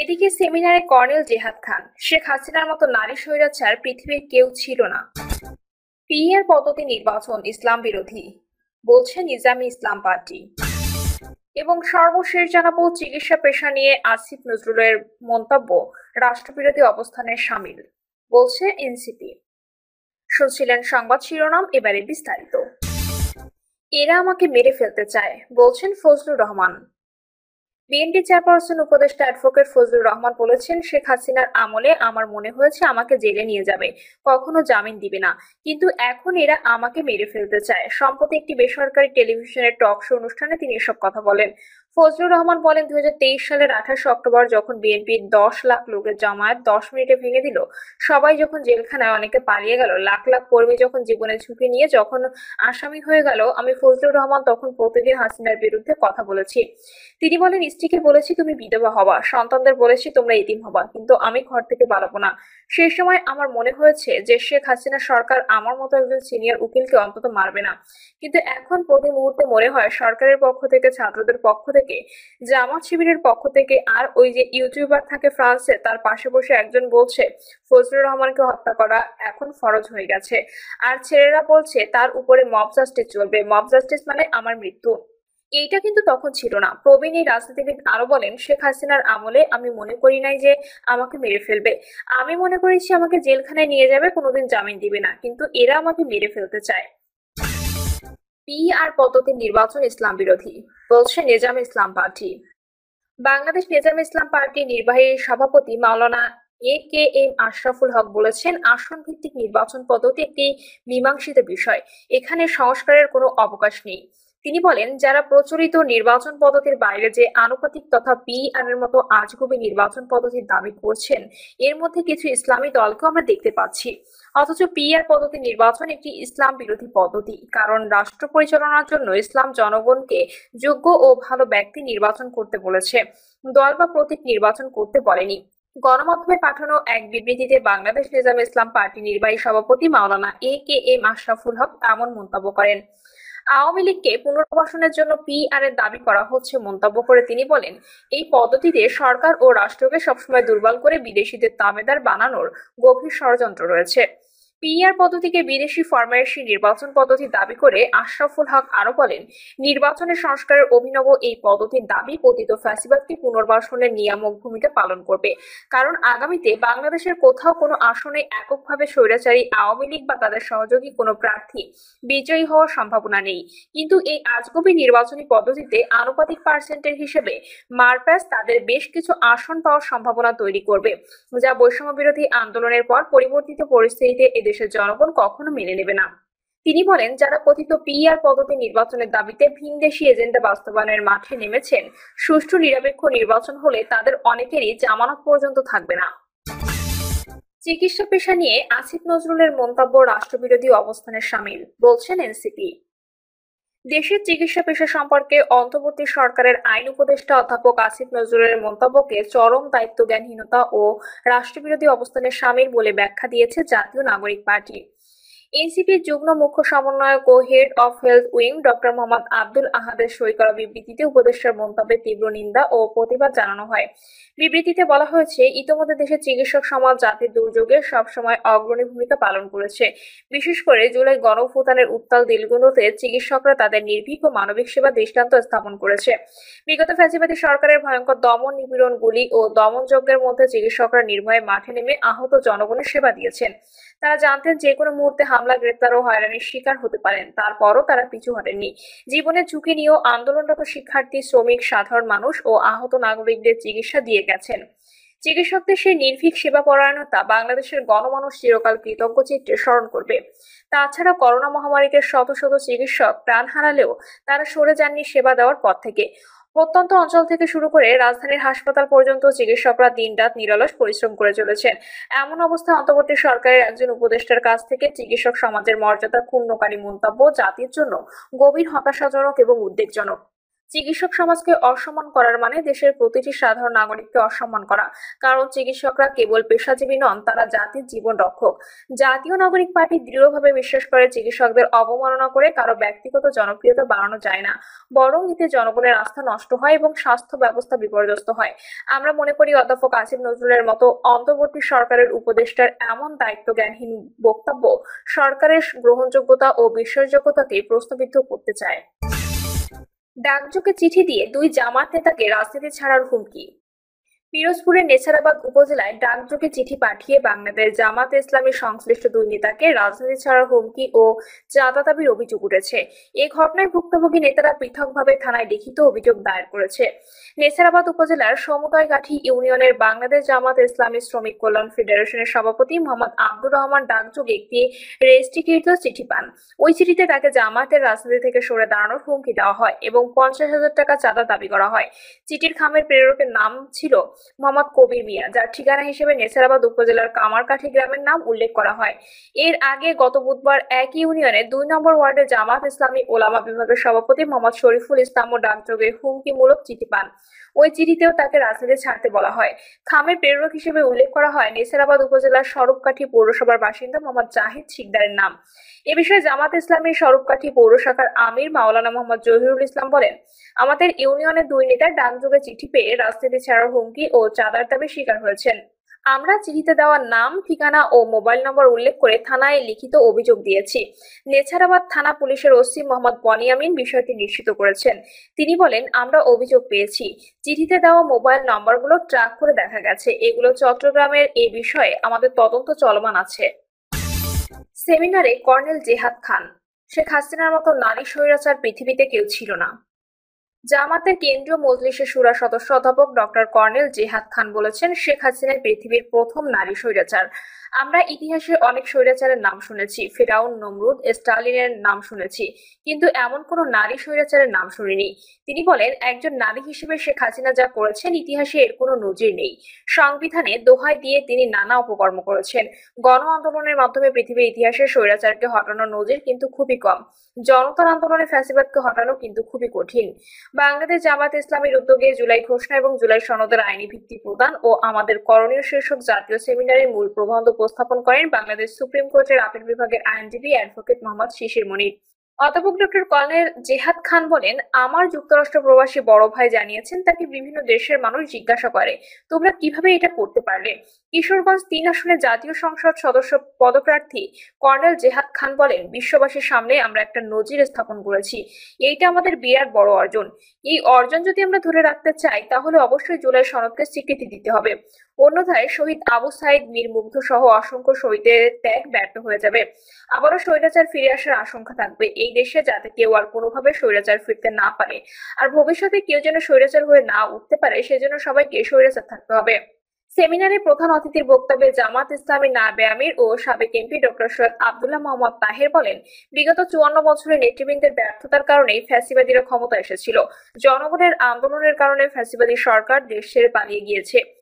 এদিকে সেমিনারে কর্নেল জেহাদ খান, শেখ হাসিনার মতো নারী স্বৈরাচার পৃথিবীর কেউ ছিল না। পিআর পদ্ধতি নির্বাচন ইসলাম বিরোধী, বলছে নিজামী ইসলাম পার্টি। এবং সর্বশেষ জানাবো চিকিৎসা পেশা নিয়ে আসিফ নজরুলের মন্তব্য রাষ্ট্রবিরোধী অবস্থানের সামিল, বলছে এনসিপি। শুনছিলেন সংবাদ শিরোনাম, এবারে বিস্তারিত। এরা আমাকে মেরে ফেলতে চায়, বলছেন ফজলুর রহমান। বিএনপি চেয়ারপারসন উপদেষ্টা অ্যাডভোকেট ফজলুর রহমান বলেছেন, শেখ হাসিনার আমলে আমার মনে হয়েছে আমাকে জেলে নিয়ে যাবে, কখনো জামিন দিবে না, কিন্তু এখন এরা আমাকে মেরে ফেলতে চায়। সম্প্রতি একটি বেসরকারি টেলিভিশনের টক শো অনুষ্ঠানে তিনি এসব কথা বলেন। ফজলুর রহমান বলেন, 2023 সালের 28 অক্টোবর যখন বিএনপির 10 লাখ লোকের জামায়াত 10 মিনিটে ভেঙে দিল, সবাই যখন জেলখানায়, অনেকে পালিয়ে গেল, লাখ লাখ কর্মী যখন জীবনের ঝুঁকি নিয়ে যখন আসামি হয়ে গেল, আমি ফজলুর রহমান তখন প্রতিদিন হাসিনার বিরুদ্ধে কথা বলেছি। তিনি বলেন, স্ত্রীকে বলেছি তুমি বিধবা হবা, সন্তানদের বলেছি তোমরা এতিম হবা, কিন্তু আমি ঘর থেকে পালাবো না। সেই সময় আমার মনে হয়েছে যে শেখ হাসিনা সরকার আমার মতো একজন সিনিয়র উকিলকে অন্তত মারবে না, কিন্তু এখন প্রতি মুহূর্তে মনে হয় সরকারের পক্ষ থেকে, ছাত্রদের পক্ষ থেকে, জামাত শিবিরের পক্ষ থেকে, আর ওই যে ইউটিউবার থাকে ফ্রান্সে, তার পাশে বসে একজন বলছে ফজলুর রহমানকে হত্যা করা এখন ফরজ হয়ে গেছে, আর ছেলেরা বলছে তার উপরে মব জাস্টিস চলবে। মব জাস্টিস মানে আমার মৃত্যু। এইটা কিন্তু তখন ছিল না। প্রবীণ এই রাজনীতিবিদ আরো বলেন, শেখ হাসিনার আমলে আমি মনে করি নাই যে আমাকে মেরে ফেলবে, আমি মনে করেছি আমাকে জেলখানায় নিয়ে যাবে, কোনোদিন জামিন দিবে না, কিন্তু এরা আমাকে মেরে ফেলতে চায়। পিআর পদ্ধতি নির্বাচন ইসলাম বিরোধী, বলছে নিজাম ইসলাম পার্টি। বাংলাদেশ নিজাম ইসলাম পার্টির নির্বাহী সভাপতি মাওলানা এ.কে.এম আশরাফুল হক বলেছেন, আসন ভিত্তিক নির্বাচন পদ্ধতি একটি মীমাংসিত বিষয়, এখানে সংস্কারের কোনো অবকাশ নেই। তিনি বলেন, যারা প্রচলিত নির্বাচন পদ্ধতির বাইরে যে আনুপাতিক তথা পিআর এর মতো আজগুবি নির্বাচন পদ্ধতির দাবি করছেন, এর মধ্যে কিছু ইসলামী দলকে আমরা দেখতে পাচ্ছি। অথচ পিআর পদ্ধতি নির্বাচন একটি ইসলাম বিরোধী পদ্ধতি, কারণ রাষ্ট্র পরিচালনার জন্য ইসলাম জনগণকে যোগ্য ও ভালো ব্যক্তি নির্বাচন করতে বলেছে, দল বা প্রতীক নির্বাচন করতে বলেনি। গণমাধ্যমে পাঠানো এক বিবৃতিতে বাংলাদেশ নিজাম ইসলাম পার্টি নির্বাহী সভাপতি মাওলানা এ.কে.এম আশরাফুল হক এমন মন্তব্য করেন। আওয়ামী লীগকে পুনর্বাসনের জন্য পিআর এর দাবি করা হচ্ছে মন্তব্য করে তিনি বলেন, এই পদ্ধতিতে সরকার ও রাষ্ট্রকে সবসময় দুর্বল করে বিদেশিদের তাবেদার বানানোর গভীর ষড়যন্ত্র রয়েছে। পিআর পদ্ধতিকে বিদেশি ফরমায়েশি নির্বাচন পদ্ধতি দাবি করে আশরাফুল হক আরো বলেন, নির্বাচনের সংস্কারের অভিনব এই পদ্ধতির দাবি পতিত ফ্যাসিবাদকে পুনর্বাসনের নিয়ামক ভূমিকা পালন করবে, কারণ আগামীতে বাংলাদেশের কোথাও কোনো আসনে এককভাবে স্বৈরাচারী আওয়ামী লীগ বা তাদের সহযোগী কোনো প্রার্থী বিজয়ী হওয়ার সম্ভাবনা নেই। কিন্তু এই আজগুবি নির্বাচনী পদ্ধতিতে আনুপাতিক পার্সেন্টের হিসেবে মারপ্যাচ তাদের বেশ কিছু আসন পাওয়ার সম্ভাবনা তৈরি করবে, যা বৈষম্য বিরোধী আন্দোলনের পর পরিবর্তিত পরিস্থিতিতে এদেশের জনগণ কখনো মেনে নেবে না। তিনি বলেন, যারা কথিত পিআর পদ্ধতি নির্বাচনের দাবিতে ভিনদেশি এজেন্ডা বাস্তবায়নের মাঠে নেমেছেন, সুষ্ঠু নিরপেক্ষ নির্বাচন হলে তাদের অনেকেরই জামানত পর্যন্ত থাকবে না। চিকিৎসা পেশা নিয়ে আসিফ নজরুলের মন্তব্য রাষ্ট্রবিরোধী অবস্থানের সামিল, বলছেন এনসিপি। দেশের চিকিৎসা পেশা সম্পর্কে অন্তর্বর্তী সরকারের আইন উপদেষ্টা অধ্যাপক আসিফ নজরুলের মন্তব্যকে চরম দায়িত্বজ্ঞানহীনতা ও রাষ্ট্রবিরোধী অবস্থানের সামিল বলে ব্যাখ্যা দিয়েছে জাতীয় নাগরিক পার্টি। এনসিপির যুগ্ম মুখ্য সমন্বয়ক ও head of health wing doctor Mohammad Abdul আহাদের সই করা বিবৃতিতে উপদেষ্টার মন্তব্যের তীব্র নিন্দা ও প্রতিবাদ জানানো হয়। বিবৃতিতে বলা হয়েছে, ইতোমধ্যে দেশের চিকিৎসক সমাজ জাতির দুর্যোগে সবসময় অগ্রণী ভূমিকা পালন করেছে। বিশেষ করে জুলাই গণঅভ্যুত্থানের উত্তাল দিনগুলোতে চিকিৎসকরা তাদের নির্ভীক ও মানবিক সেবা দৃষ্টান্ত স্থাপন করেছে। বিগত ফ্যাসিবাদী সরকারের ভয়ঙ্কর দমন, নিপীড়ন, গুলি ও দমনযজ্ঞের মধ্যে চিকিৎসকরা নির্ভয়ে মাঠে নেমে আহত জনগণের সেবা দিয়েছেন। তারা জানতেন যে কোনো মুহূর্তে হামলা, গ্রেপ্তার ও হয়রানির শিকার হতে পারেন, তারপরও তারা পিছু হটেননি। জীবনের ঝুঁকি নিয়েও আন্দোলনরত শিক্ষার্থী, শ্রমিক, সাধারণ মানুষ ও আহত নাগরিকদের চিকিৎসা দিয়ে গেছেন। চিকিৎসকদের সেই নির্ভীক সেবা পরায়ণতা বাংলাদেশের গণমানুষ চিরকাল কৃতজ্ঞ চিত্রে স্মরণ করবে। তাছাড়া করোনা মহামারীতে শত শত চিকিৎসক প্রাণ হারালেও তারা সরে যাননি সেবা দেওয়ার পথ থেকে। প্রত্যন্ত অঞ্চল থেকে শুরু করে রাজধানীর হাসপাতাল পর্যন্ত চিকিৎসকরা দিনরাত নিরলস পরিশ্রম করে চলেছেন। এমন অবস্থায় অন্তর্বর্তী সরকারের একজন উপদেষ্টার কাছ থেকে চিকিৎসক সমাজের মর্যাদা ক্ষুণ্ণকারী মন্তব্য জাতির জন্য গভীর হতাশাজনক এবং উদ্বেগজনক। চিকিৎসক সমাজকে অসম্মান করার মানে দেশের প্রতিটি সাধারণ নাগরিককে অসম্মান করা। কারণ চিকিৎসকরা কেবল পেশাজীবী নন, তারা জাতির জীবন রক্ষক। জাতীয় নাগরিক পার্টি দৃঢ়ভাবে বিশ্বাস করে চিকিৎসকদের অবমাননা করে কারো ব্যক্তিগত জনপ্রিয়তা বাড়ানো যায় না, বরং এতে জনগণের আস্থা নষ্ট হয় এবং স্বাস্থ্য ব্যবস্থা বিপর্যস্ত হয়। আমরা মনে করি অধ্যাপক আসিফ নজরুলের মতো অন্তর্বর্তী সরকারের উপদেষ্টার এমন দায়িত্বজ্ঞানহীন বক্তব্য সরকারের গ্রহণযোগ্যতা ও বিশ্বাসযোগ্যতাকে প্রশ্নবিদ্ধ করতে চায়। ডাকযোগে চিঠি দিয়ে দুই জামাত নেতাকে রাজনীতি ছাড়ার হুমকি। পিরোজপুরের নেছারাবাদ উপজেলায় ডাকযোগে চিঠি পাঠিয়ে বাংলাদেশ জামাত ইসলামী সংশ্লিষ্ট দুই নেতাকে রাজনীতি ছাড়ার হুমকি ও চাঁদা দাবির অভিযোগ উঠেছে। এ ঘটনায় ভুক্তভোগী নেতারা পৃথকভাবে থানায় লিখিত অভিযোগ দায়ের করেছে। নেছারাবাদ উপজেলার সমুদয়গাঠি ইউনিয়নের বাংলাদেশ জামাত ইসলামী শ্রমিক কল্যাণ ফেডারেশনের সভাপতি মোহাম্মদ আব্দুর রহমান ডাকযোগে একটি রেজিস্ট্রিকৃত চিঠি পান। ওই চিঠিতে তাকে জামাতের রাজনীতি থেকে সরে দাঁড়ানোর হুমকি দেওয়া হয় এবং 50,000 টাকা চাঁদা দাবি করা হয়। চিঠির খামের প্রেরকের নাম ছিল মোহাম্মদ কবির মিয়া, যার ঠিকানা হিসেবে নেছারাবাদ উপজেলার কামারকাঠি গ্রামের নাম উল্লেখ করা হয়। এর আগে গত বুধবার একই ইউনিয়নের 2 নম্বর ওয়ার্ডে জামাত ইসলামী ওলামা বিভাগের সভাপতি মোহাম্মদ শরীফুল ইসলামও ডাকযোগে হুমকিমূলক চিঠি পান। ওই চিঠিতেও তাকে রাজনীতি ছাড়তে বলা হয়। খামের প্রেরক হিসেবে উল্লেখ করা হয় নেছারাবাদ উপজেলার স্বরূপকাঠি পৌরসভার বাসিন্দা মোহাম্মদ জাহিদ শিকদারের নাম। এ বিষয়ে জামাত ইসলামীর স্বরূপকাঠি পৌর শাখার আমির মাওলানা মোহাম্মদ জহিরুল ইসলাম বলেন, আমাদের ইউনিয়নের দুই নেতা ডাকযোগে চিঠি পেয়ে রাজনীতি ছাড়ার হুমকি ও চাঁদার দাবি স্বীকার হয়েছেন। আমরা চিঠিতে দেওয়া নাম, ঠিকানা ও মোবাইল নম্বর উল্লেখ করে থানায় লিখিত অভিযোগ দিয়েছি। নেছারাবাদ থানা পুলিশের ওসি মোহাম্মদ বনিয়ামিন বিষয়টি নিশ্চিত করেছেন। তিনি বলেন, আমরা অভিযোগ পেয়েছি। চিঠিতে দেওয়া মোবাইল নম্বরগুলো ট্র্যাক করে দেখা গেছে এগুলো চট্টগ্রামের। এ বিষয়ে আমাদের তদন্ত চলমান আছে। সেমিনারে কর্নেল জেহাদ খান, শেখ হাসিনার মতো নারী স্বৈরাচার পৃথিবীতে কেউ ছিল না। জামাতের কেন্দ্রীয় মজলিসের শুরা সদস্য অধ্যাপক ডক্টর কর্নেল জেহাদ খান বলেছেন, শেখ হাসিনা পৃথিবীর প্রথম নারী স্বৈরাচার। আমরা ইতিহাসে অনেক স্বৈরাচারের নাম শুনেছি, ফেরাউন, নমরুদ, স্টালিনের নাম শুনেছি, কিন্তু এমন কোন নারী স্বৈরাচারের নাম শুনিনি। তিনি বলেন, একজন নারী হিসেবে শেখ হাসিনা যা করেছেন ইতিহাসে এর কোনো নজির নেই। সংবিধানে দোহাই দিয়ে তিনি নানা অপকর্ম করেছেন। গণ আন্দোলনের মাধ্যমে পৃথিবীর ইতিহাসে স্বৈরাচারকে হটানোর নজির কিন্তু খুবই কম। জনতার আন্দোলনে ফ্যাসিবাদকে হটানো কিন্তু খুবই কঠিন। বাংলাদেশ জামাত ইসলামীর উদ্যোগে জুলাই ঘোষণা এবং জুলাই সনদের আইনি ভিত্তি প্রদান ও আমাদের করণীয় শীর্ষক জাতীয় সেমিনারের মূল প্রবন্ধ উপস্থাপন করেন বাংলাদেশ সুপ্রিম কোর্টের আপিল বিভাগের আইনজীবী অ্যাডভোকেট মোহাম্মদ শিশির মনির। অধ্যাপক ডক্টর কর্নেল জেহাদ খান বলেন, আমার যুক্তরাষ্ট্র প্রবাসী বড় ভাই জানিয়েছেন তাকে বিভিন্ন দেশের মানুষ জিজ্ঞাসা করে, তোমরা কিভাবে এটা করতে পারলে। কিশোরগঞ্জ 3 আসনে জাতীয় সংসদ সদস্য পদপ্রার্থী কর্নেল জেহাদ খান বলেন, বিশ্ববাসীর সামনে আমরা একটা নজির স্থাপন করেছি। এইটা আমাদের বিরাট বড় অর্জন। এই অর্জন যদি আমরা ধরে রাখতে চাই তাহলে অবশ্যই জুলাই সনদকে স্বীকৃতি দিতে হবে। অন্যথায় শহীদ আবু সাইদ, মীর মুগ্ধ সহ অসংখ্য শহীদের ত্যাগ ব্যর্থ হয়ে যাবে। আবারও স্বৈরাচার ফিরে আসার আশঙ্কা থাকবে এই দেশে, যাতে কেউ আর কোনোভাবে স্বৈরাচার ফিরতে না পারে। আর ভবিষ্যতে কেউ যেন স্বৈরাচার হয়ে না উঠতে পারে সেজন্য সবাইকে স্বৈরাচার থাকতে হবে। সেমিনারে প্রধান অতিথির বক্তব্যে জামাত ইসলামী নায়েবে আমির ও সাবেক এমপি ডক্টর সৈয়দ আব্দুল্লাহ মোহাম্মদ তাহের বলেন, বিগত 54 বছরের নেতৃবৃন্দের ব্যর্থতার কারণেই ফ্যাসিবাদীরা ক্ষমতা এসেছিল। জনগণের আন্দোলনের কারণে ফ্যাসিবাদী সরকার দেশ ছেড়ে পালিয়ে গিয়েছে।